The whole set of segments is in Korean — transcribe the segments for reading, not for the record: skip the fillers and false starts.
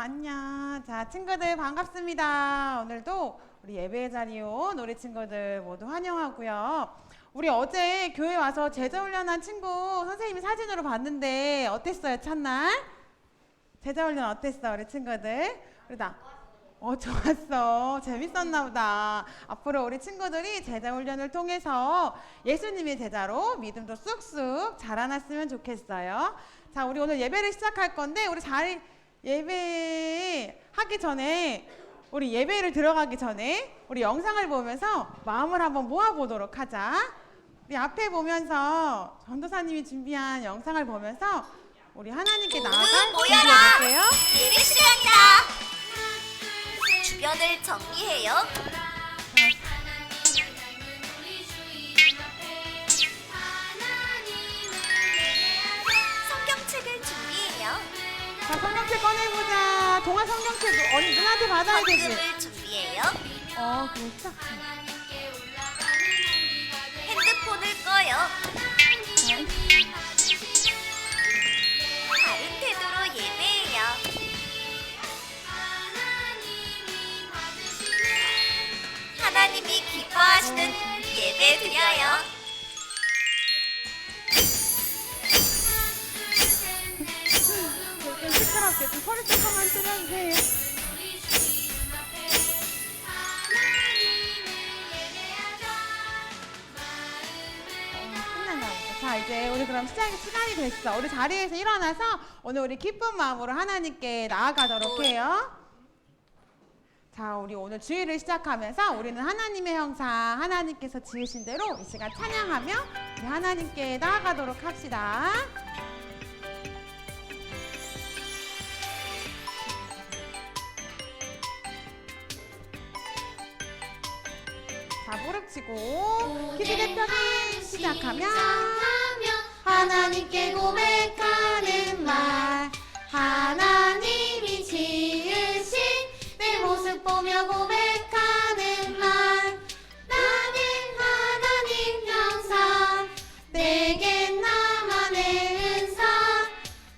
안녕. 자, 친구들 반갑습니다. 오늘도 우리 예배 자리에 온 우리 친구들 모두 환영하고요. 우리 어제 교회 와서 제자훈련한 친구 선생님이 사진으로 봤는데 어땠어요, 첫날? 제자훈련 어땠어, 우리 친구들? 그러다. 좋았어. 재밌었나 보다. 앞으로 우리 친구들이 제자훈련을 통해서 예수님의 제자로 믿음도 쑥쑥 자라났으면 좋겠어요. 자, 우리 오늘 예배를 시작할 건데 우리 예배 하기 전에 우리 예배를 들어가기 전에 우리 영상을 보면서 마음을 한번 모아보도록 하자. 우리 앞에 보면서 전도사님이 준비한 영상을 보면서 우리 하나님께 나아갈 준비해볼게요. 예배 시간이다. 주변을 정리해요. 성경책을 준비해요. 자, 성경책 꺼내보자. 동화 성경책 언니 누나한테 받아야 되지. 헌금을 준비해요. 그랬어? 핸드폰을 꺼요. 바른 태도로 예배해요. 하나님이 기뻐하시는 예배 드려요. 좀 시끄럽게 좀 소리 조금만 줄여주세요. 끝났나 보다. 자, 이제 우리 그럼 시간이 됐어. 우리 자리에서 일어나서 오늘 우리 기쁜 마음으로 하나님께 나아가도록 해요. 자, 우리 오늘 주일을 시작하면서 우리는 하나님의 형상, 하나님께서 지으신 대로 이 시간 찬양하며 우리 하나님께 나아가도록 합시다. 자, 무릎 치고 기도 대표기 시작하며 하나님께 고백하는 말, 하나님이 지으신 내 모습 보며 고백하는 말, 나는 하나님 형상, 내겐 나만의 은사,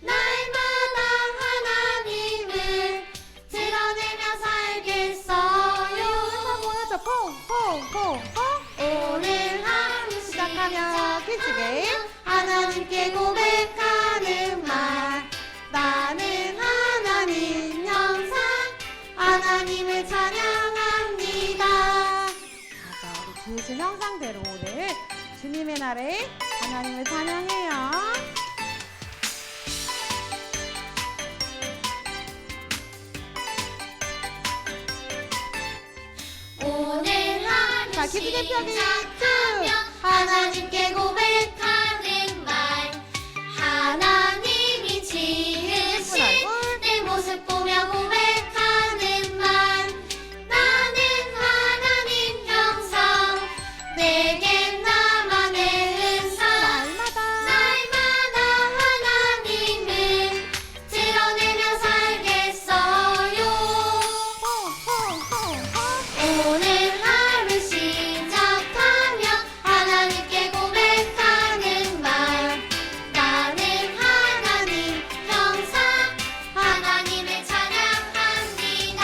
날마다 하나님을 드러내며 살겠어요. 보여줘. 퐁퐁퐁퐁. 오늘 하루 시작하며 기지개 하나님께 고백하는 말, 나는 하나님 형상, 하나님을 찬양합니다. 맞아, 우리 지으신 형상대로 오늘 주님의 날에 하나님을 찬양해요. 오늘 하루 자, 기도 대표기 시작하며 하나님께 고백하는 말, 하나님이 지으신 내 모습 보며 고백하는 말, 나는 하나님 형상, 내겐 나만의 은사, 날마다 하나님을 드러내며 살겠어요. 오늘 하루 시작하며 하나님께 고백하는 말, 나는 하나님 형상, 하나님을 찬양합니다.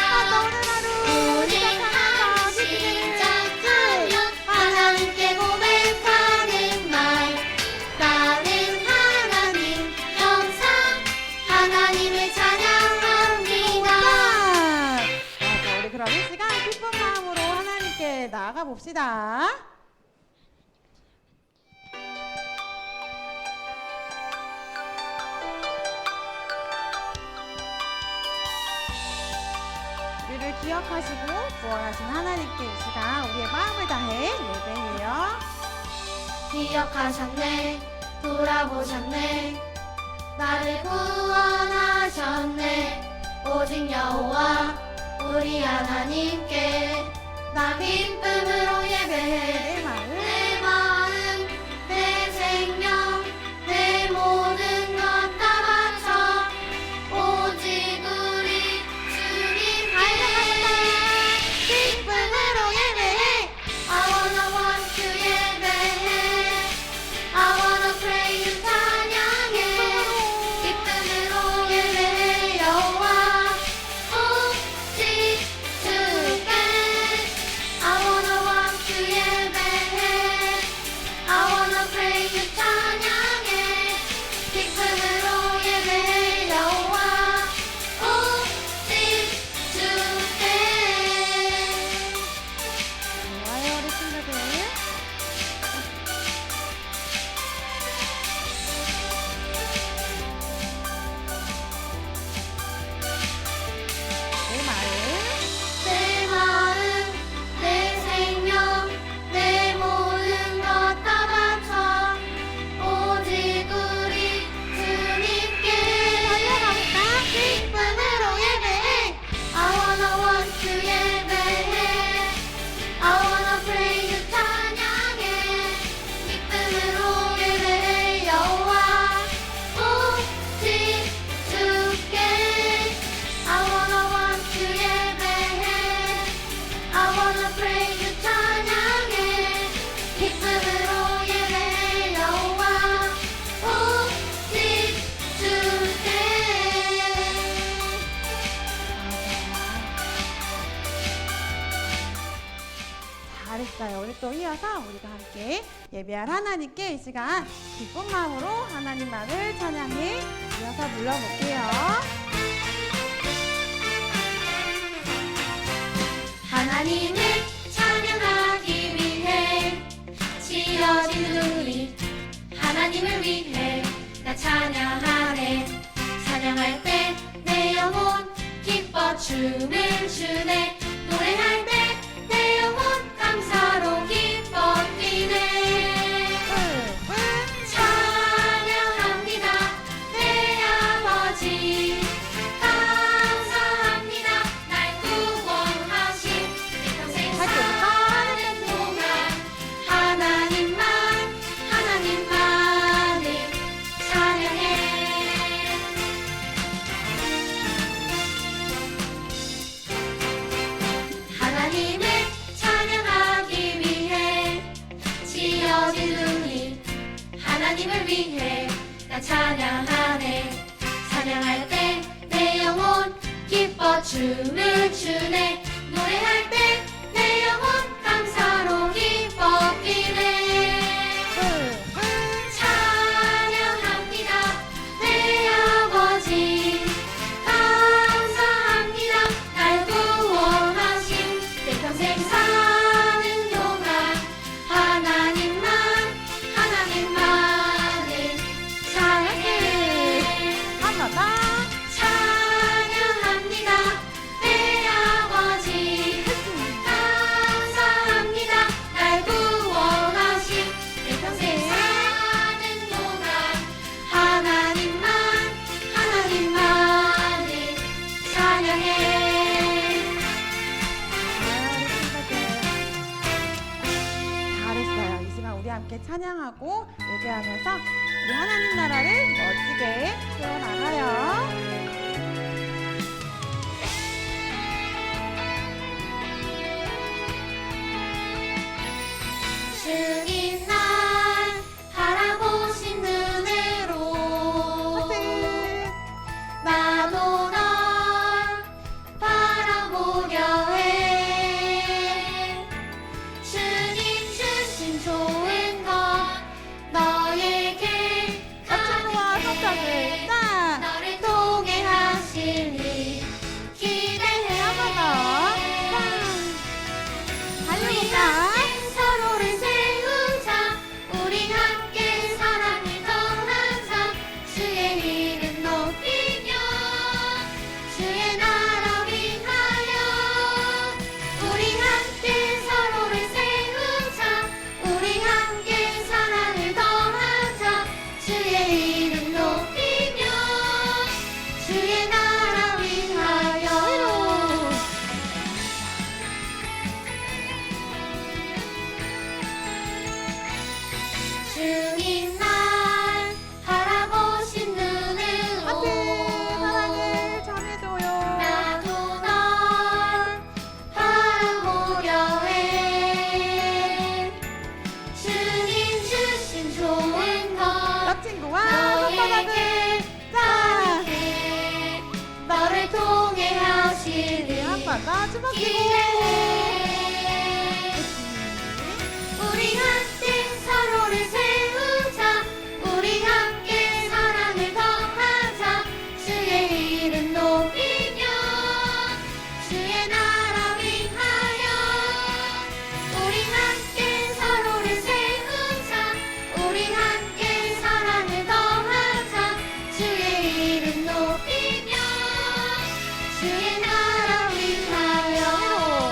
오늘 하루 시작하며 하나님께 고백하는 말, 나는 하나님 형상, 하나님을 찬양합니다. 맞아, 우리 그럼 이 시간 기쁜 마음으로 하나님께 나아가 봅시다. 우리를 기억하시고 구원하신 하나님께 이 시간 우리의 마음을 다해 예배해요. 기억하셨네, 돌아보셨네, 나를 구원하셨네. 오직 여호와 우리 하나님께 나 기쁨으로 예배해. 내 마음, 내 생명, 내 모든 것 다 바쳐 오직 우리 주님 기쁨으로 예배해. I want to 예배해. I wanna pray you 찬양해. 기쁨으로 예배해 여호와. 이어서 우리가 함께 예배할 하나님께 이 시간 기쁜 마음으로 하나님만을 찬양해 이어서 불러볼게요. 하나님을 찬양하기 위해 지어진 눈이 하나님을 위해 나 찬양하네. 찬양할 때 내 영혼 기뻐 춤을 추네. 노래할 때 내 영혼 감사로 기뻐 뛰네. 찬양합니다 내 아버지. 감사합니다 날 구원하신 내 평생 사는 동안 하나님만을 찬양해. 하나님을 찬양하기 위해 지어진 눈이 하나님을 위해 나 찬양하네. 찬양할 때 내 영혼 기뻐 춤을 추네. 노래할 때 내 영혼 감사로 기뻐 뛰네. 찬양합니다 내 아버지. 감사합니다 날 구원하신 내 평생 사는 동안 하나님만을 찬양해. 한 번 더. 찬양합니다 내 아버지. 감사합니다 날 구원하신 내 평생 사는 동안 하나님만을 찬양해. 잘했어요. 이 시간 우리 함께 찬양하고 예배하면서 우리 하나님 나라를 멋지게 세워나가요. 주님 날 바라보신 눈으로 나도 널 바라보려 해. 주님 주신 좋은 것 너에게 친구와 성격을 짠! 너를 통해 하시니 기대해. 한 번 더. 우리 달려볼까? 함께 서로를 세우자. 우리 함께 사랑을 더하자. 주의 이름 높이며 주의 나라 위하여. 우리 함께 서로를 세우자. 우리 함께 사랑을 더하자. 주의 이름 높이며 주의 나라 위하여. 주님 날 바라보신 눈으로 하트 사랑을 전해줘요. 나도 널 바라보려 해. 주님 주신 좋은 것 옆 친구와 손바닥을 너에게 짠! 전해. 너를 통해 하시니 한 번 더 주먹 끼고. 기대해. 우리 함께 서로를 세우자. 우리 함께 사랑을 더하자. 주의 이름 높이며 주의 나라 위하여. 우리 함께 서로를 세우자. 우리 함께 사랑을 더하자. 주의 이름 높이며 주의 나라 위하여.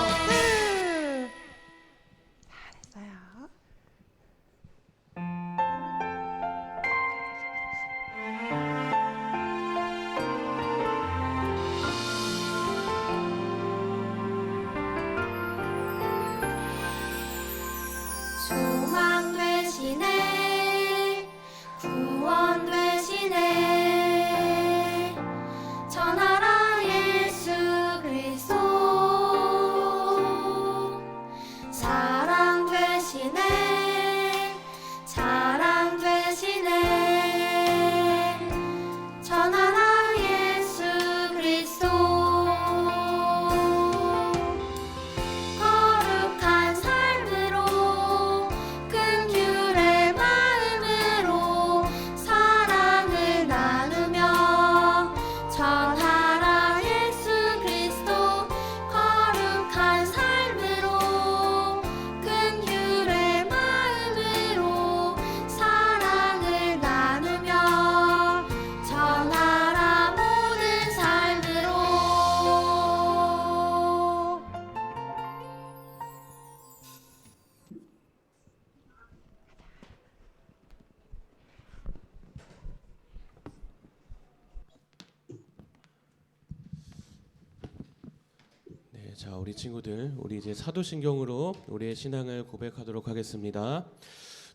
자, 우리 친구들, 우리 이제 사도신경으로 우리의 신앙을 고백하도록 하겠습니다.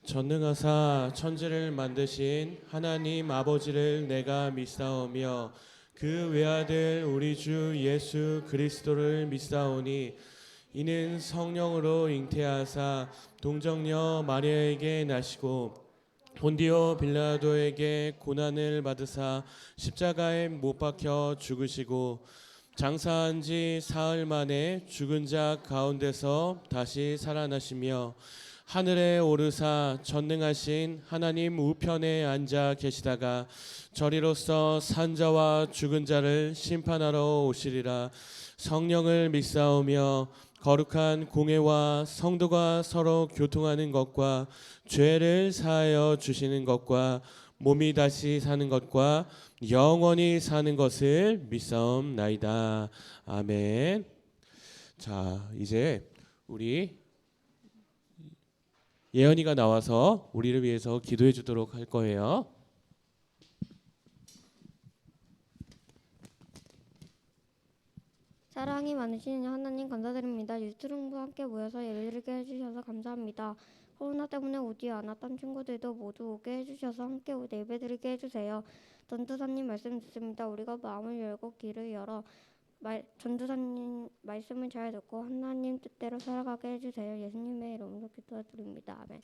전능하사 천지를 만드신 하나님 아버지를 내가 믿사오며 그 외아들 우리 주 예수 그리스도를 믿사오니 이는 성령으로 잉태하사 동정녀 마리아에게 나시고 본디오 빌라도에게 고난을 받으사 십자가에 못 박혀 죽으시고 장사한 지 사흘 만에 죽은 자 가운데서 다시 살아나시며 하늘에 오르사 전능하신 하나님 우편에 앉아 계시다가 저리로서 산자와 죽은 자를 심판하러 오시리라. 성령을 믿사오며 거룩한 공회와 성도가 서로 교통하는 것과 죄를 사하여 주시는 것과 몸이 다시 사는 것과 영원히 사는 것을 믿사옵나이다. 아멘. 자, 이제 우리 예언이가 나와서 우리를 위해서 기도해 주도록 할 거예요. 사랑이 많으신 하나님 감사드립니다. 유튜브와 함께 모여서 예배드리게 해주셔서 감사합니다. 코로나 때문에 오지 않았던 친구들도 모두 오게 해주셔서 함께 예배드리게 해주세요. 전도사님 말씀 듣습니다. 우리가 마음을 열고 귀를 열어 전도사님 말씀을 잘 듣고 하나님 뜻대로 살아가게 해주세요. 예수님의 이름으로 기도드립니다. 아멘.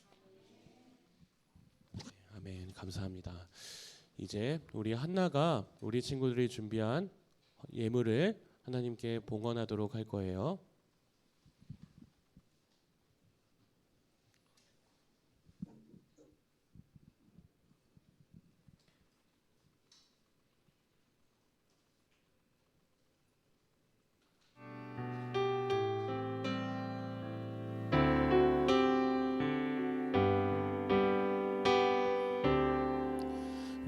아멘. 감사합니다. 이제 우리 한나가 우리 친구들이 준비한 예물을 하나님께 봉헌하도록 할 거예요.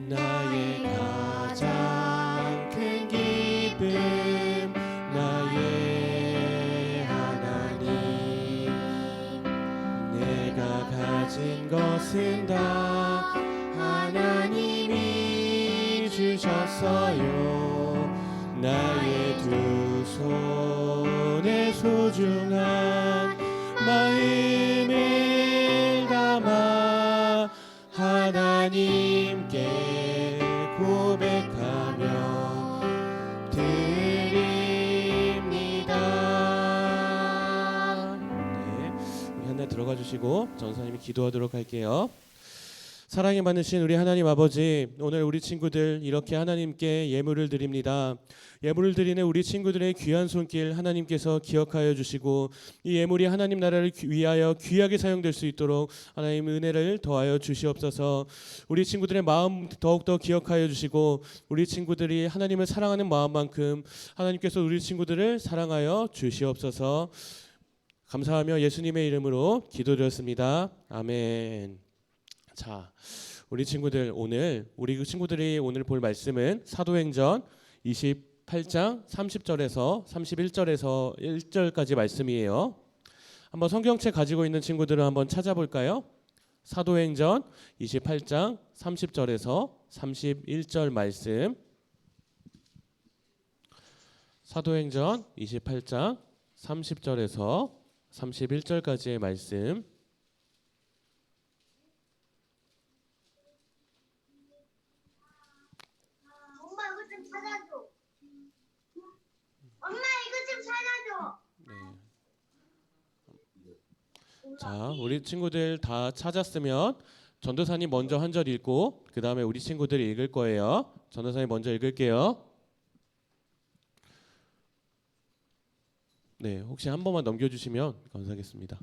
나의 가장 큰 기쁨 나의 하나님 내가 가진 것은 다 하나님이 주셨어요. 나의 두 손에 소중한 마음을 담아 하나님께 고백하며 드립니다. 네, 우리 하나 들어가 주시고 전사님이 기도하도록 할게요. 사랑이 많으신 우리 하나님 아버지, 오늘 우리 친구들 이렇게 하나님께 예물을 드립니다. 예물을 드리는 우리 친구들의 귀한 손길 하나님께서 기억하여 주시고 이 예물이 하나님 나라를 위하여 귀하게 사용될 수 있도록 하나님 은혜를 더하여 주시옵소서. 우리 친구들의 마음 더욱더 기억하여 주시고 우리 친구들이 하나님을 사랑하는 마음만큼 하나님께서 우리 친구들을 사랑하여 주시옵소서. 감사하며 예수님의 이름으로 기도드렸습니다. 아멘. 자, 우리 친구들 우리 친구들이 오늘 볼 말씀은 사도행전 28장 30절에서 31절에서 1절까지 말씀이에요. 한번 성경책 가지고 있는 친구들은 한번 찾아볼까요? 사도행전 28장 30절에서 31절 말씀. 사도행전 28장 30절에서 31절까지의 말씀. 엄마 이거 좀 찾아줘. 네. 자, 우리 친구들 다 찾았으면 전도사님 먼저 한 절 읽고 그 다음에 우리 친구들이 읽을 거예요. 전도사님 먼저 읽을게요. 네, 혹시 한 번만 넘겨주시면 감사하겠습니다.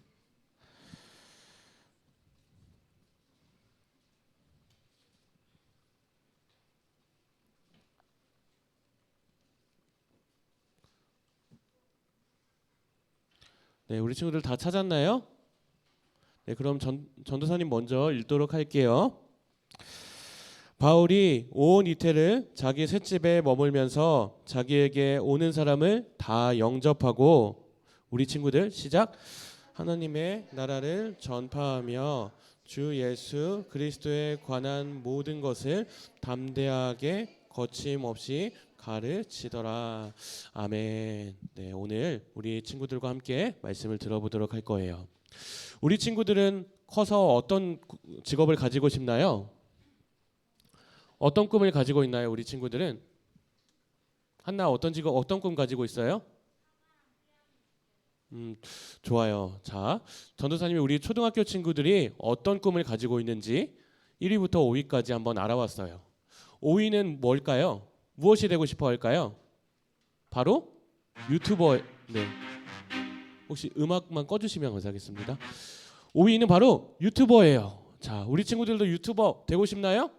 네, 우리 친구들 다 찾았나요? 네, 그럼 전도사님 먼저 읽도록 할게요. 바울이 온 이태를 자기 셋집에 머물면서 자기에게 오는 사람을 다 영접하고 우리 친구들 시작. 하나님의 나라를 전파하며 주 예수 그리스도에 관한 모든 것을 담대하게 거침없이 가르치더라. 아멘. 네, 오늘 우리 친구들과 함께 말씀을 들어보도록 할 거예요. 우리 친구들은 커서 어떤 직업을 가지고 싶나요? 어떤 꿈을 가지고 있나요? 우리 친구들은 한나 어떤 직업, 어떤 꿈 가지고 있어요? 좋아요. 자, 전도사님이 우리 초등학교 친구들이 어떤 꿈을 가지고 있는지 1위부터 5위까지 한번 알아왔어요. 5위는 뭘까요? 무엇이 되고 싶어 할까요? 바로 유튜버. 네. 혹시 음악만 꺼주시면 감사하겠습니다. 5위는 바로 유튜버예요. 자, 우리 친구들도 유튜버 되고 싶나요?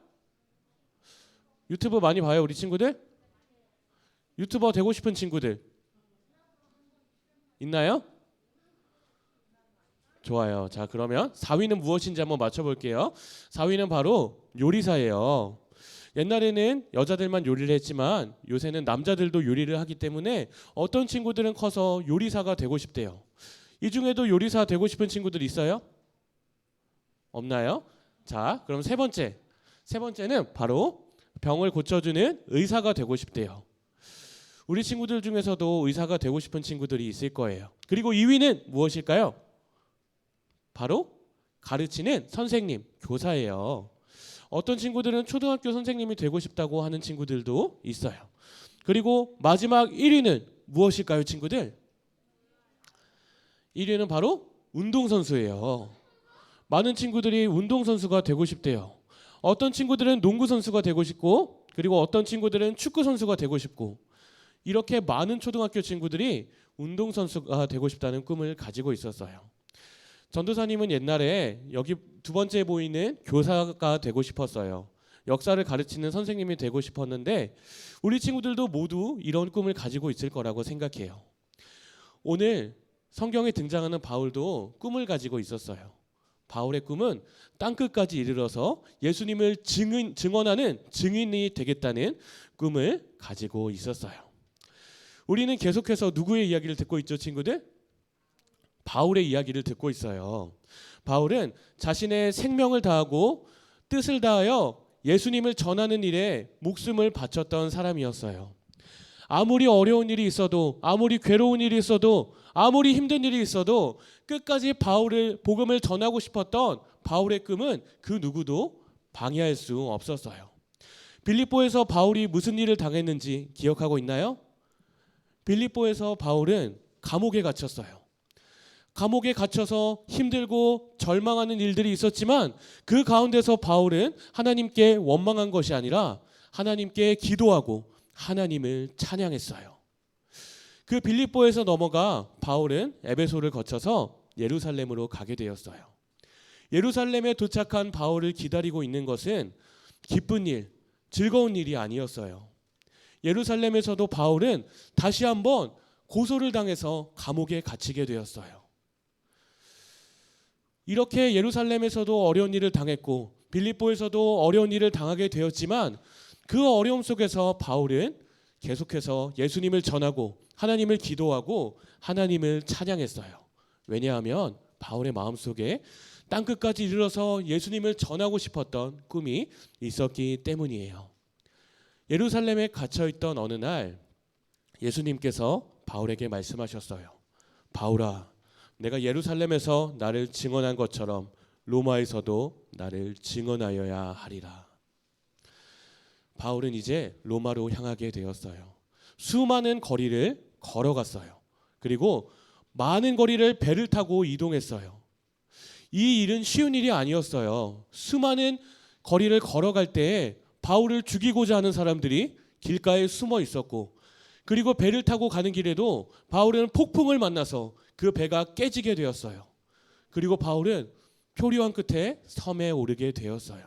유튜브 많이 봐요, 우리 친구들? 유튜버 되고 싶은 친구들 있나요? 좋아요. 자, 그러면 4위는 무엇인지 한번 맞춰볼게요. 4위는 바로 요리사예요. 옛날에는 여자들만 요리를 했지만 요새는 남자들도 요리를 하기 때문에 어떤 친구들은 커서 요리사가 되고 싶대요. 이 중에도 요리사 되고 싶은 친구들 있어요? 없나요? 자, 그럼 세 번째는 바로 병을 고쳐주는 의사가 되고 싶대요. 우리 친구들 중에서도 의사가 되고 싶은 친구들이 있을 거예요. 그리고 2위는 무엇일까요? 바로 가르치는 선생님, 교사예요. 어떤 친구들은 초등학교 선생님이 되고 싶다고 하는 친구들도 있어요. 그리고 마지막 1위는 무엇일까요, 친구들? 1위는 바로 운동선수예요. 많은 친구들이 운동선수가 되고 싶대요. 어떤 친구들은 농구선수가 되고 싶고, 그리고 어떤 친구들은 축구선수가 되고 싶고, 이렇게 많은 초등학교 친구들이 운동선수가 되고 싶다는 꿈을 가지고 있었어요. 전도사님은 옛날에 여기 두 번째 보이는 교사가 되고 싶었어요. 역사를 가르치는 선생님이 되고 싶었는데 우리 친구들도 모두 이런 꿈을 가지고 있을 거라고 생각해요. 오늘 성경에 등장하는 바울도 꿈을 가지고 있었어요. 바울의 꿈은 땅끝까지 이르러서 예수님을 증언하는 증인이 되겠다는 꿈을 가지고 있었어요. 우리는 계속해서 누구의 이야기를 듣고 있죠, 친구들? 바울의 이야기를 듣고 있어요. 바울은 자신의 생명을 다하고 뜻을 다하여 예수님을 전하는 일에 목숨을 바쳤던 사람이었어요. 아무리 어려운 일이 있어도, 아무리 괴로운 일이 있어도, 아무리 힘든 일이 있어도 끝까지 복음을 전하고 싶었던 바울의 꿈은 그 누구도 방해할 수 없었어요. 빌립보에서 바울이 무슨 일을 당했는지 기억하고 있나요? 빌립보에서 바울은 감옥에 갇혔어요. 감옥에 갇혀서 힘들고 절망하는 일들이 있었지만 그 가운데서 바울은 하나님께 원망한 것이 아니라 하나님께 기도하고 하나님을 찬양했어요. 그 빌립보에서 넘어가 바울은 에베소를 거쳐서 예루살렘으로 가게 되었어요. 예루살렘에 도착한 바울을 기다리고 있는 것은 기쁜 일, 즐거운 일이 아니었어요. 예루살렘에서도 바울은 다시 한번 고소를 당해서 감옥에 갇히게 되었어요. 이렇게 예루살렘에서도 어려운 일을 당했고 빌립보에서도 어려운 일을 당하게 되었지만 그 어려움 속에서 바울은 계속해서 예수님을 전하고 하나님을 기도하고 하나님을 찬양했어요. 왜냐하면 바울의 마음속에 땅끝까지 이르러서 예수님을 전하고 싶었던 꿈이 있었기 때문이에요. 예루살렘에 갇혀있던 어느 날 예수님께서 바울에게 말씀하셨어요. 바울아, 내가 예루살렘에서 나를 증언한 것처럼 로마에서도 나를 증언하여야 하리라. 바울은 이제 로마로 향하게 되었어요. 수많은 거리를 걸어갔어요. 그리고 많은 거리를 배를 타고 이동했어요. 이 일은 쉬운 일이 아니었어요. 수많은 거리를 걸어갈 때에 바울을 죽이고자 하는 사람들이 길가에 숨어 있었고, 그리고 배를 타고 가는 길에도 바울은 폭풍을 만나서 그 배가 깨지게 되었어요. 그리고 바울은 표류한 끝에 섬에 오르게 되었어요.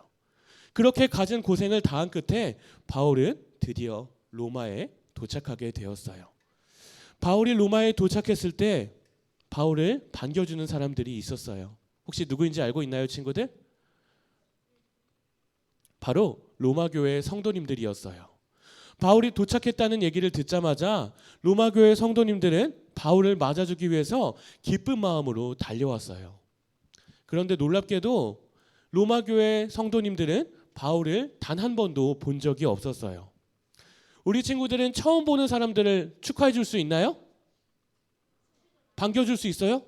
그렇게 갖은 고생을 다한 끝에 바울은 드디어 로마에 도착하게 되었어요. 바울이 로마에 도착했을 때 바울을 반겨주는 사람들이 있었어요. 혹시 누구인지 알고 있나요, 친구들? 바로 로마 교회 성도님들이었어요. 바울이 도착했다는 얘기를 듣자마자 로마 교회 성도님들은 바울을 맞아주기 위해서 기쁜 마음으로 달려왔어요. 그런데 놀랍게도 로마 교회 성도님들은 바울을 단 한 번도 본 적이 없었어요. 우리 친구들은 처음 보는 사람들을 축하해 줄 수 있나요? 반겨줄 수 있어요?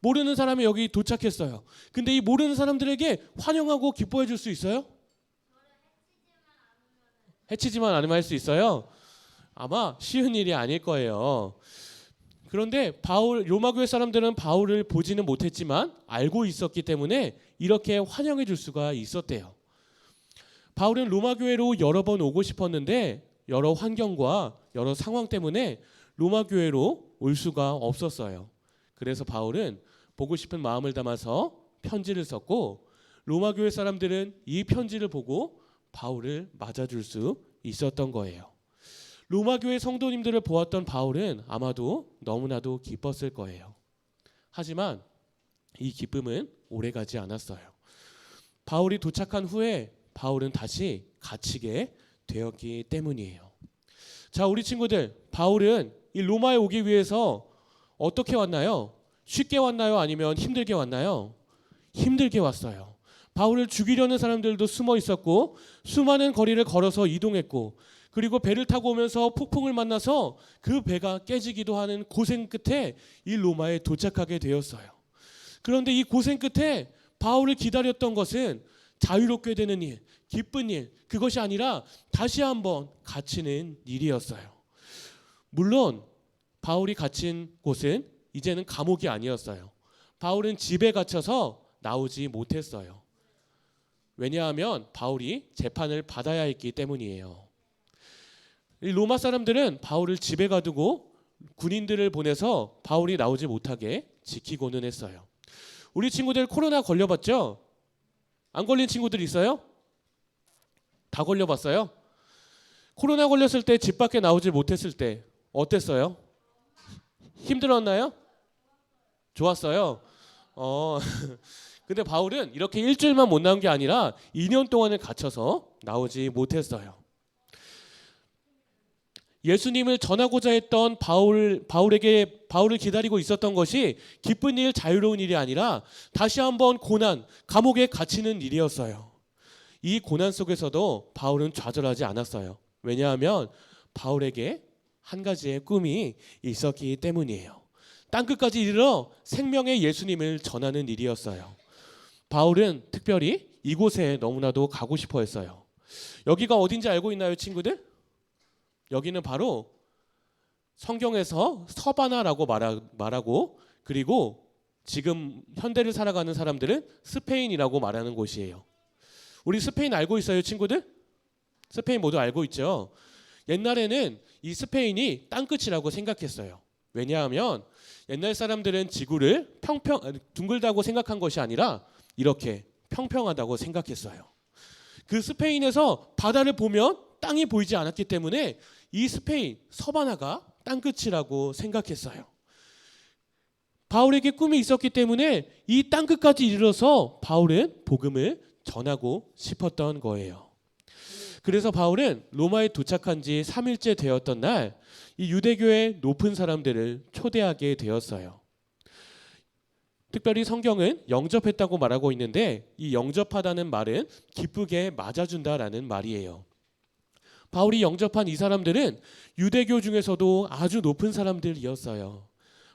모르는 사람이 여기 도착했어요. 근데 이 모르는 사람들에게 환영하고 기뻐해 줄 수 있어요? 해치지만 않으면 할 수 있어요? 아마 쉬운 일이 아닐 거예요. 그런데 로마 교회 사람들은 바울을 보지는 못했지만 알고 있었기 때문에 이렇게 환영해 줄 수가 있었대요. 바울은 로마 교회로 여러 번 오고 싶었는데 여러 환경과 여러 상황 때문에 로마 교회로 올 수가 없었어요. 그래서 바울은 보고 싶은 마음을 담아서 편지를 썼고 로마 교회 사람들은 이 편지를 보고 바울을 맞아줄 수 있었던 거예요. 로마 교회 성도님들을 보았던 바울은 아마도 너무나도 기뻤을 거예요. 하지만 이 기쁨은 오래가지 않았어요. 바울이 도착한 후에 바울은 다시 갇히게 되었기 때문이에요. 자, 우리 친구들, 바울은 이 로마에 오기 위해서 어떻게 왔나요? 쉽게 왔나요? 아니면 힘들게 왔나요? 힘들게 왔어요. 바울을 죽이려는 사람들도 숨어 있었고 수많은 거리를 걸어서 이동했고 그리고 배를 타고 오면서 폭풍을 만나서 그 배가 깨지기도 하는 고생 끝에 이 로마에 도착하게 되었어요. 그런데 이 고생 끝에 바울을 기다렸던 것은 자유롭게 되는 일, 기쁜 일, 그것이 아니라 다시 한번 갇히는 일이었어요. 물론 바울이 갇힌 곳은 이제는 감옥이 아니었어요. 바울은 집에 갇혀서 나오지 못했어요. 왜냐하면 바울이 재판을 받아야 했기 때문이에요. 이 로마 사람들은 바울을 집에 가두고 군인들을 보내서 바울이 나오지 못하게 지키고는 했어요. 우리 친구들 코로나 걸려봤죠? 안 걸린 친구들 있어요? 다 걸려봤어요? 코로나 걸렸을 때 집 밖에 나오지 못했을 때 어땠어요? 힘들었나요? 좋았어요. 근데 바울은 이렇게 일주일만 못 나온 게 아니라 2년 동안을 갇혀서 나오지 못했어요. 예수님을 전하고자 했던 바울을 기다리고 있었던 것이 기쁜 일, 자유로운 일이 아니라 다시 한번 고난, 감옥에 갇히는 일이었어요. 이 고난 속에서도 바울은 좌절하지 않았어요. 왜냐하면 바울에게 한 가지의 꿈이 있었기 때문이에요. 땅끝까지 이르러 생명의 예수님을 전하는 일이었어요. 바울은 특별히 이곳에 너무나도 가고 싶어 했어요. 여기가 어딘지 알고 있나요, 친구들? 여기는 바로 성경에서 서바나라고 말하고 그리고 지금 현대를 살아가는 사람들은 스페인이라고 말하는 곳이에요. 우리 스페인 알고 있어요, 친구들? 스페인 모두 알고 있죠? 옛날에는 이 스페인이 땅끝이라고 생각했어요. 왜냐하면 옛날 사람들은 지구를 둥글다고 생각한 것이 아니라 이렇게 평평하다고 생각했어요. 그 스페인에서 바다를 보면 땅이 보이지 않았기 때문에 이 스페인 서바나가 땅끝이라고 생각했어요. 바울에게 꿈이 있었기 때문에 이 땅끝까지 이르러서 바울은 복음을 전하고 싶었던 거예요. 그래서 바울은 로마에 도착한 지 3일째 되었던 날 이 유대교의 높은 사람들을 초대하게 되었어요. 특별히 성경은 영접했다고 말하고 있는데 이 영접하다는 말은 기쁘게 맞아준다라는 말이에요. 바울이 영접한 이 사람들은 유대교 중에서도 아주 높은 사람들이었어요.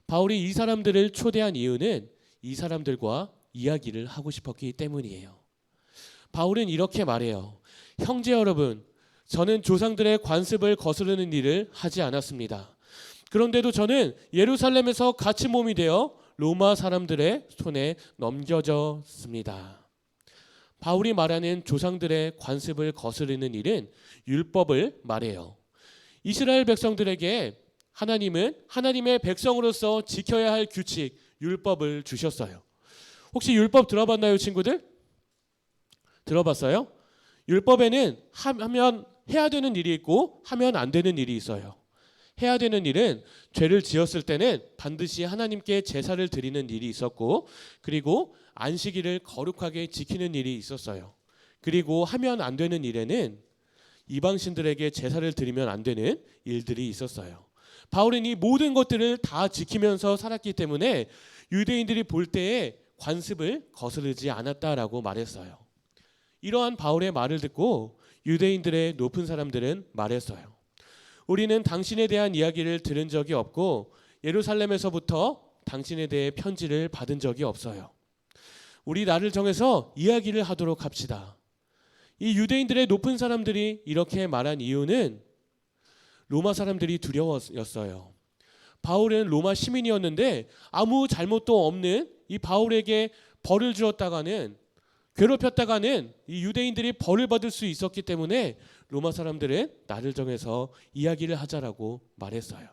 바울이 이 사람들을 초대한 이유는 이 사람들과 이야기를 하고 싶었기 때문이에요. 바울은 이렇게 말해요. 형제 여러분, 저는 조상들의 관습을 거스르는 일을 하지 않았습니다. 그런데도 저는 예루살렘에서 갇힌 몸이 되어 로마 사람들의 손에 넘겨졌습니다. 바울이 말하는 조상들의 관습을 거스르는 일은 율법을 말해요. 이스라엘 백성들에게 하나님은 하나님의 백성으로서 지켜야 할 규칙, 율법을 주셨어요. 혹시 율법 들어봤나요, 친구들? 들어봤어요? 율법에는 하면 해야 되는 일이 있고 하면 안 되는 일이 있어요. 해야 되는 일은 죄를 지었을 때는 반드시 하나님께 제사를 드리는 일이 있었고 그리고 안식일을 거룩하게 지키는 일이 있었어요. 그리고 하면 안 되는 일에는 이방신들에게 제사를 드리면 안 되는 일들이 있었어요. 바울은 이 모든 것들을 다 지키면서 살았기 때문에 유대인들이 볼 때에 관습을 거스르지 않았다라고 말했어요. 이러한 바울의 말을 듣고 유대인들의 높은 사람들은 말했어요. 우리는 당신에 대한 이야기를 들은 적이 없고 예루살렘에서부터 당신에 대해 편지를 받은 적이 없어요. 우리 날을 정해서 이야기를 하도록 합시다. 이 유대인들의 높은 사람들이 이렇게 말한 이유는 로마 사람들이 두려워였어요. 바울은 로마 시민이었는데 아무 잘못도 없는 이 바울에게 벌을 주었다가는, 괴롭혔다가는 이 유대인들이 벌을 받을 수 있었기 때문에 로마 사람들은 날을 정해서 이야기를 하자라고 말했어요.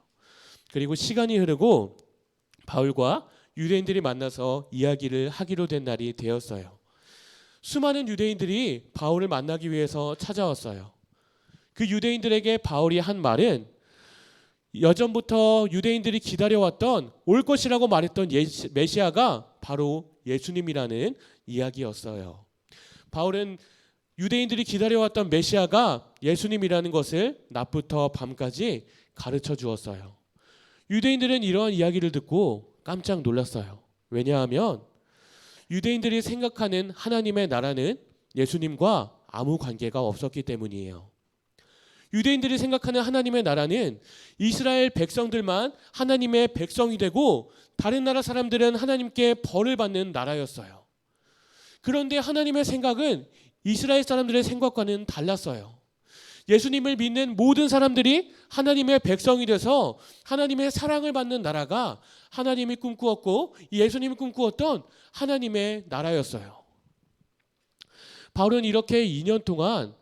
그리고 시간이 흐르고 바울과 유대인들이 만나서 이야기를 하기로 된 날이 되었어요. 수많은 유대인들이 바울을 만나기 위해서 찾아왔어요. 그 유대인들에게 바울이 한 말은 여전부터 유대인들이 기다려왔던 올 것이라고 말했던 메시아가 바로 예수님이라는 이야기였어요. 바울은 유대인들이 기다려왔던 메시아가 예수님이라는 것을 낮부터 밤까지 가르쳐 주었어요. 유대인들은 이러한 이야기를 듣고 깜짝 놀랐어요. 왜냐하면 유대인들이 생각하는 하나님의 나라는 예수님과 아무 관계가 없었기 때문이에요. 유대인들이 생각하는 하나님의 나라는 이스라엘 백성들만 하나님의 백성이 되고 다른 나라 사람들은 하나님께 벌을 받는 나라였어요. 그런데 하나님의 생각은 이스라엘 사람들의 생각과는 달랐어요. 예수님을 믿는 모든 사람들이 하나님의 백성이 돼서 하나님의 사랑을 받는 나라가 하나님이 꿈꾸었고 예수님이 꿈꾸었던 하나님의 나라였어요. 바울은 이렇게 2년 동안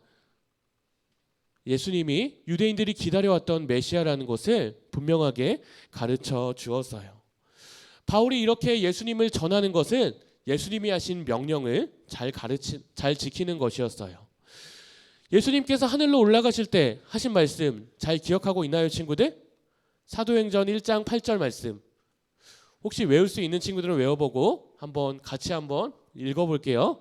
예수님이 유대인들이 기다려왔던 메시아라는 것을 분명하게 가르쳐 주었어요. 바울이 이렇게 예수님을 전하는 것은 예수님이 하신 명령을 잘 지키는 것이었어요. 예수님께서 하늘로 올라가실 때 하신 말씀 잘 기억하고 있나요, 친구들? 사도행전 1장 8절 말씀. 혹시 외울 수 있는 친구들은 외워보고 같이 한번 읽어볼게요.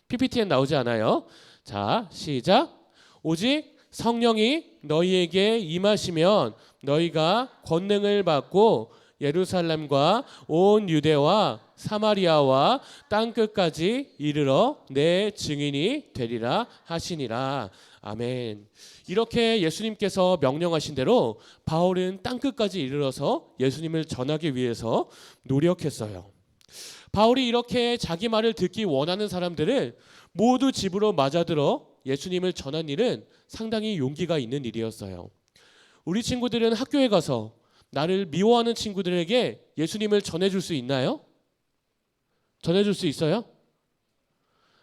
PPT엔 나오지 않아요. 자, 시작. 오직 성령이 너희에게 임하시면 너희가 권능을 받고 예루살렘과 온 유대와 사마리아와 땅끝까지 이르러 내 증인이 되리라 하시니라. 아멘. 이렇게 예수님께서 명령하신 대로 바울은 땅끝까지 이르러서 예수님을 전하기 위해서 노력했어요. 바울이 이렇게 자기 말을 듣기 원하는 사람들을 모두 집으로 맞아들어 예수님을 전한 일은 상당히 용기가 있는 일이었어요. 우리 친구들은 학교에 가서 나를 미워하는 친구들에게 예수님을 전해줄 수 있나요? 전해줄 수 있어요?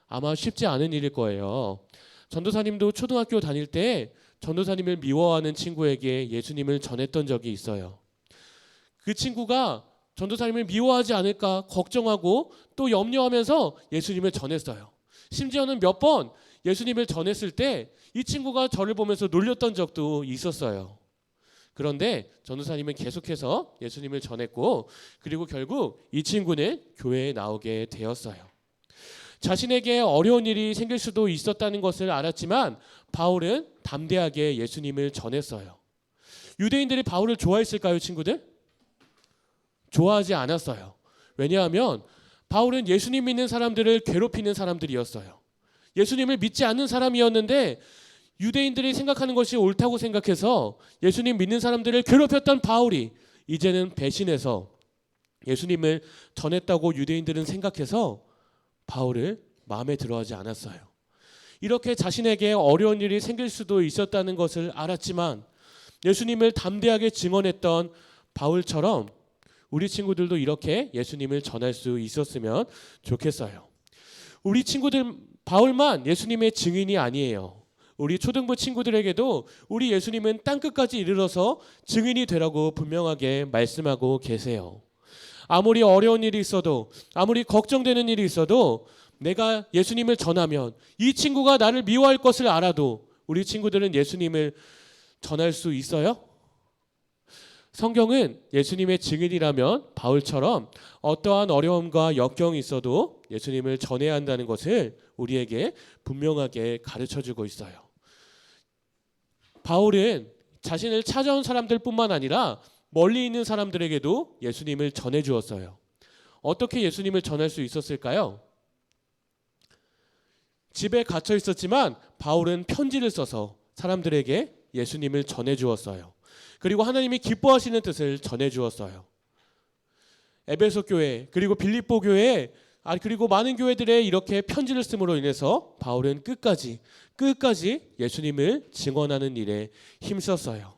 아마 쉽지 않은 일일 거예요. 전도사님도 초등학교 다닐 때 전도사님을 미워하는 친구에게 예수님을 전했던 적이 있어요. 그 친구가 전도사님을 미워하지 않을까 걱정하고 또 염려하면서 예수님을 전했어요. 심지어는 몇 번 예수님을 전했을 때 이 친구가 저를 보면서 놀렸던 적도 있었어요. 그런데 전도사님은 계속해서 예수님을 전했고 그리고 결국 이 친구는 교회에 나오게 되었어요. 자신에게 어려운 일이 생길 수도 있었다는 것을 알았지만 바울은 담대하게 예수님을 전했어요. 유대인들이 바울을 좋아했을까요, 친구들? 좋아하지 않았어요. 왜냐하면 바울은 예수님 믿는 사람들을 괴롭히는 사람들이었어요. 예수님을 믿지 않는 사람이었는데 유대인들이 생각하는 것이 옳다고 생각해서 예수님 믿는 사람들을 괴롭혔던 바울이 이제는 배신해서 예수님을 전했다고 유대인들은 생각해서 바울을 마음에 들어하지 않았어요. 이렇게 자신에게 어려운 일이 생길 수도 있었다는 것을 알았지만 예수님을 담대하게 증언했던 바울처럼 우리 친구들도 이렇게 예수님을 전할 수 있었으면 좋겠어요. 우리 친구들 바울만 예수님의 증인이 아니에요. 우리 초등부 친구들에게도 우리 예수님은 땅끝까지 이르러서 증인이 되라고 분명하게 말씀하고 계세요. 아무리 어려운 일이 있어도 아무리 걱정되는 일이 있어도 내가 예수님을 전하면 이 친구가 나를 미워할 것을 알아도 우리 친구들은 예수님을 전할 수 있어요? 성경은 예수님의 증인이라면 바울처럼 어떠한 어려움과 역경이 있어도 예수님을 전해야 한다는 것을 우리에게 분명하게 가르쳐주고 있어요. 바울은 자신을 찾아온 사람들뿐만 아니라 멀리 있는 사람들에게도 예수님을 전해주었어요. 어떻게 예수님을 전할 수 있었을까요? 집에 갇혀 있었지만 바울은 편지를 써서 사람들에게 예수님을 전해 주었어요. 그리고 하나님이 기뻐하시는 뜻을 전해 주었어요. 에베소 교회 그리고 빌립보 교회 그리고 많은 교회들에 이렇게 편지를 씀으로 인해서 바울은 끝까지 예수님을 증언하는 일에 힘썼어요.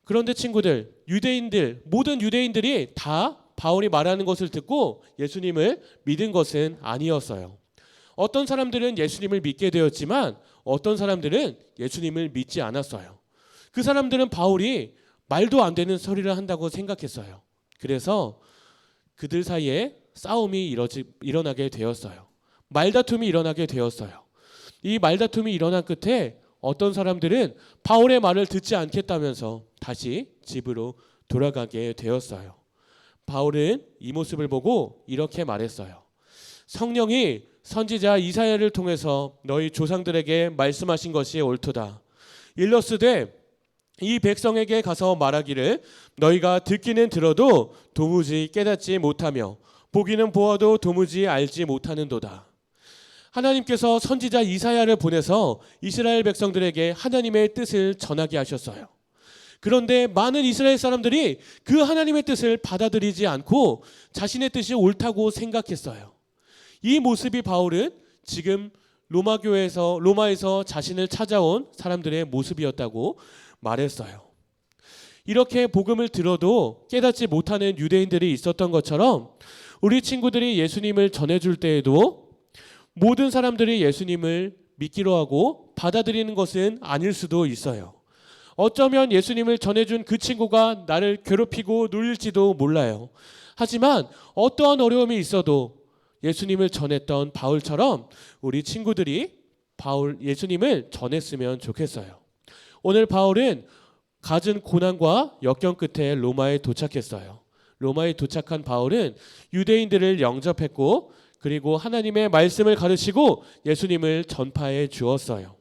그런데 친구들, 모든 유대인들이 다 바울이 말하는 것을 듣고 예수님을 믿은 것은 아니었어요. 어떤 사람들은 예수님을 믿게 되었지만 어떤 사람들은 예수님을 믿지 않았어요. 그 사람들은 바울이 말도 안 되는 소리를 한다고 생각했어요. 그래서 그들 사이에 싸움이 일어나게 되었어요. 말다툼이 일어나게 되었어요. 이 말다툼이 일어난 끝에 어떤 사람들은 바울의 말을 듣지 않겠다면서 다시 집으로 돌아가게 되었어요. 바울은 이 모습을 보고 이렇게 말했어요. 성령이 선지자 이사야를 통해서 너희 조상들에게 말씀하신 것이 옳도다. 일러스되 이 백성에게 가서 말하기를 너희가 듣기는 들어도 도무지 깨닫지 못하며 보기는 보아도 도무지 알지 못하는도다. 하나님께서 선지자 이사야를 보내서 이스라엘 백성들에게 하나님의 뜻을 전하게 하셨어요. 그런데 많은 이스라엘 사람들이 그 하나님의 뜻을 받아들이지 않고 자신의 뜻이 옳다고 생각했어요. 이 모습이 바울은 지금 로마에서 자신을 찾아온 사람들의 모습이었다고 말했어요. 이렇게 복음을 들어도 깨닫지 못하는 유대인들이 있었던 것처럼 우리 친구들이 예수님을 전해줄 때에도 모든 사람들이 예수님을 믿기로 하고 받아들이는 것은 아닐 수도 있어요. 어쩌면 예수님을 전해준 그 친구가 나를 괴롭히고 놀릴지도 몰라요. 하지만 어떠한 어려움이 있어도 예수님을 전했던 바울처럼 우리 친구들이 예수님을 전했으면 좋겠어요. 오늘 바울은 갖은 고난과 역경 끝에 로마에 도착했어요. 로마에 도착한 바울은 유대인들을 영접했고 그리고 하나님의 말씀을 가르치고 예수님을 전파해 주었어요.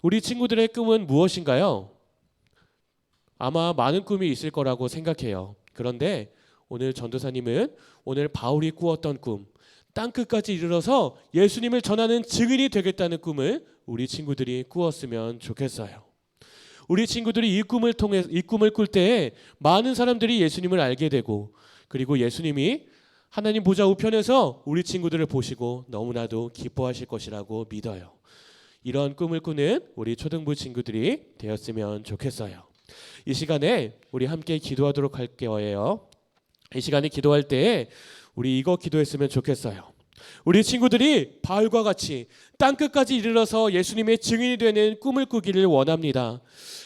우리 친구들의 꿈은 무엇인가요? 아마 많은 꿈이 있을 거라고 생각해요. 그런데 오늘 전도사님은 오늘 바울이 꾸었던 꿈, 땅끝까지 이르러서 예수님을 전하는 증인이 되겠다는 꿈을 우리 친구들이 꾸었으면 좋겠어요. 우리 친구들이 이 꿈을 꿀 때에 많은 사람들이 예수님을 알게 되고 그리고 예수님이 하나님 보좌 우편에서 우리 친구들을 보시고 너무나도 기뻐하실 것이라고 믿어요. 이런 꿈을 꾸는 우리 초등부 친구들이 되었으면 좋겠어요. 이 시간에 우리 함께 기도하도록 할 거예요. 이 시간에 기도할 때에 우리 이거 기도했으면 좋겠어요. 우리 친구들이 바울과 같이 땅끝까지 이르러서 예수님의 증인이 되는 꿈을 꾸기를 원합니다.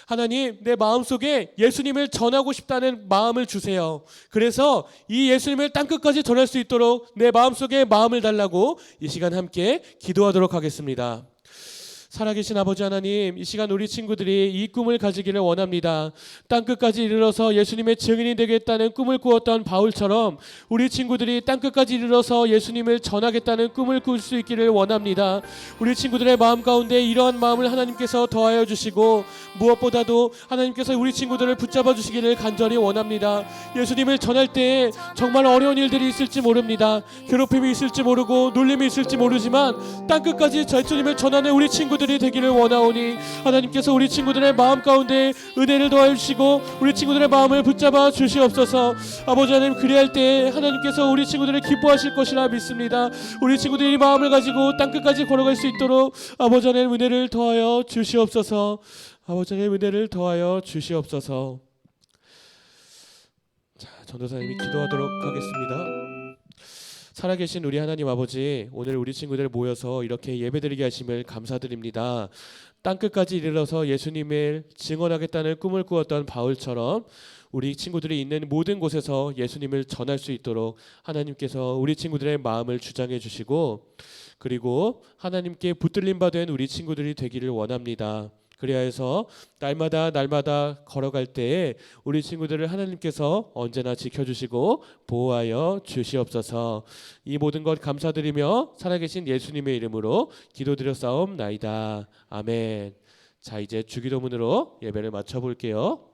하나님, 내 마음속에 예수님을 전하고 싶다는 마음을 주세요. 그래서 이 예수님을 땅끝까지 전할 수 있도록 내 마음속에 마음을 달라고 이 시간 함께 기도하도록 하겠습니다. 살아계신 아버지 하나님, 이 시간 우리 친구들이 이 꿈을 가지기를 원합니다. 땅끝까지 이르러서 예수님의 증인이 되겠다는 꿈을 꾸었던 바울처럼 우리 친구들이 땅끝까지 이르러서 예수님을 전하겠다는 꿈을 꿀 수 있기를 원합니다. 우리 친구들의 마음 가운데 이러한 마음을 하나님께서 더하여 주시고 무엇보다도 하나님께서 우리 친구들을 붙잡아 주시기를 간절히 원합니다. 예수님을 전할 때에 정말 어려운 일들이 있을지 모릅니다. 괴롭힘이 있을지 모르고 놀림이 있을지 모르지만 땅끝까지 예수님을 전하는 우리 친구들이 되기를 원하오니 하나님께서 우리 친구들의 마음 가운데 은혜를 더하여 주시고 우리 친구들의 마음을 붙잡아 주시옵소서. 아버지 하나님, 그리할 때 하나님께서 우리 친구들을 기뻐하실 것이라 믿습니다. 우리 친구들이 이 마음을 가지고 땅끝까지 걸어갈 수 있도록 아버지 하나님 은혜를 더하여 주시옵소서. 아버지 하나님 은혜를 더하여 주시옵소서. 자, 전도사님이 기도하도록 하겠습니다. 살아계신 우리 하나님 아버지, 오늘 우리 친구들 모여서 이렇게 예배드리게 하심을 감사드립니다. 땅끝까지 이르러서 예수님을 증언하겠다는 꿈을 꾸었던 바울처럼 우리 친구들이 있는 모든 곳에서 예수님을 전할 수 있도록 하나님께서 우리 친구들의 마음을 주장해 주시고 그리고 하나님께 붙들림 받은 우리 친구들이 되기를 원합니다. 그리하여서 날마다 걸어갈 때에 우리 친구들을 하나님께서 언제나 지켜주시고 보호하여 주시옵소서. 이 모든 것 감사드리며 살아계신 예수님의 이름으로 기도드렸사옵나이다. 아멘. 자, 이제 주기도문으로 예배를 마쳐볼게요.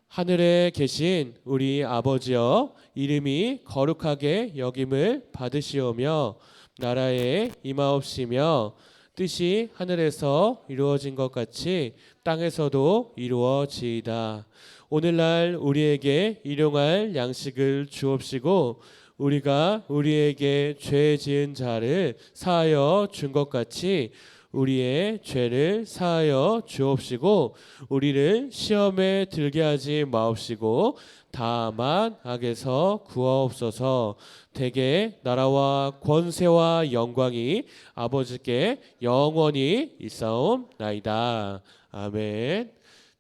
하늘에 계신 우리 아버지여, 이름이 거룩하게 여김을 받으시오며 나라에 임하옵시며 뜻이 하늘에서 이루어진 것 같이 땅에서도 이루어지이다. 오늘날 우리에게 일용할 양식을 주옵시고 우리가 우리에게 죄 지은 자를 사하여 준 것 같이 우리의 죄를 사하여 주옵시고 우리를 시험에 들게 하지 마옵시고 다만 악에서 구하옵소서. 대개 나라와 권세와 영광이 아버지께 영원히 있사옵나이다. 아멘.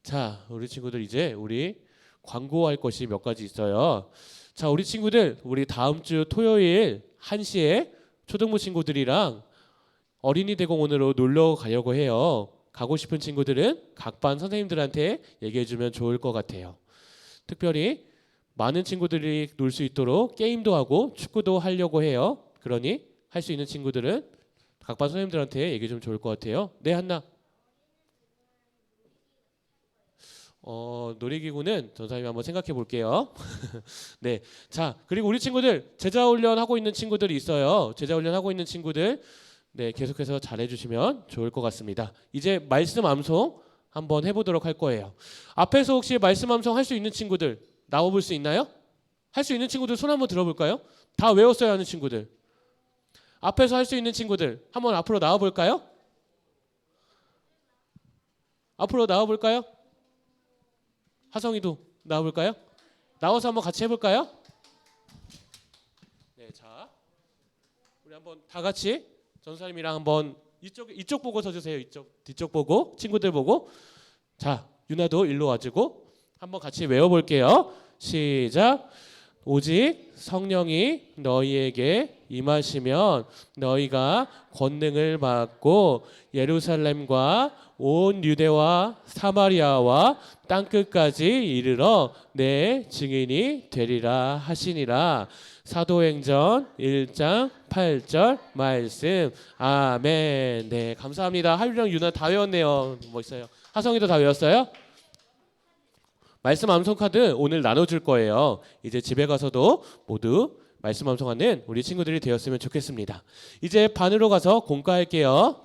자, 우리 친구들 이제 우리 광고할 것이 몇 가지 있어요. 자, 우리 친구들 우리 다음 주 토요일 1시에 초등부 친구들이랑 어린이 대공원으로 놀러 가려고 해요. 가고 싶은 친구들은 각 반 선생님들한테 얘기해 주면 좋을 것 같아요. 특별히 많은 친구들이 놀 수 있도록 게임도 하고 축구도 하려고 해요. 그러니 할 수 있는 친구들은 각 반 선생님들한테 얘기해 주면 좋을 것 같아요. 네, 한나. 놀이기구는 전사님이 한번 생각해 볼게요. 네, 자, 그리고 우리 친구들 제자훈련 하고 있는 친구들이 있어요. 제자훈련 하고 있는 친구들 네, 계속해서 잘해주시면 좋을 것 같습니다. 이제 말씀 암송 한번 해보도록 할 거예요. 앞에서 혹시 말씀 암송 할 수 있는 친구들 나와볼 수 있나요? 할 수 있는 친구들 손 한번 들어볼까요? 다 외웠어야 하는 친구들. 앞에서 할 수 있는 친구들 한번 앞으로 나와볼까요? 앞으로 나와볼까요? 하성이도 나와볼까요? 나와서 한번 같이 해볼까요? 네, 자, 우리 한번 다 같이 전사님이랑 한번 이쪽 보고 서주세요. 뒤쪽 보고 친구들 보고. 자, 유나도 일로 와주고 한번 같이 외워볼게요. 시작. 오직 성령이 너희에게 임하시면 너희가 권능을 받고 예루살렘과 온 유대와 사마리아와 땅끝까지 이르러 내 증인이 되리라 하시니라. 사도행전 1장 8절 말씀. 아멘. 네, 감사합니다. 하율이랑 유나 다 외웠네요. 멋있어요. 하성이도 다 외웠어요? 말씀 암송 카드 오늘 나눠줄 거예요. 이제 집에 가서도 모두 말씀 암송하는 우리 친구들이 되었으면 좋겠습니다. 이제 반으로 가서 공과할게요.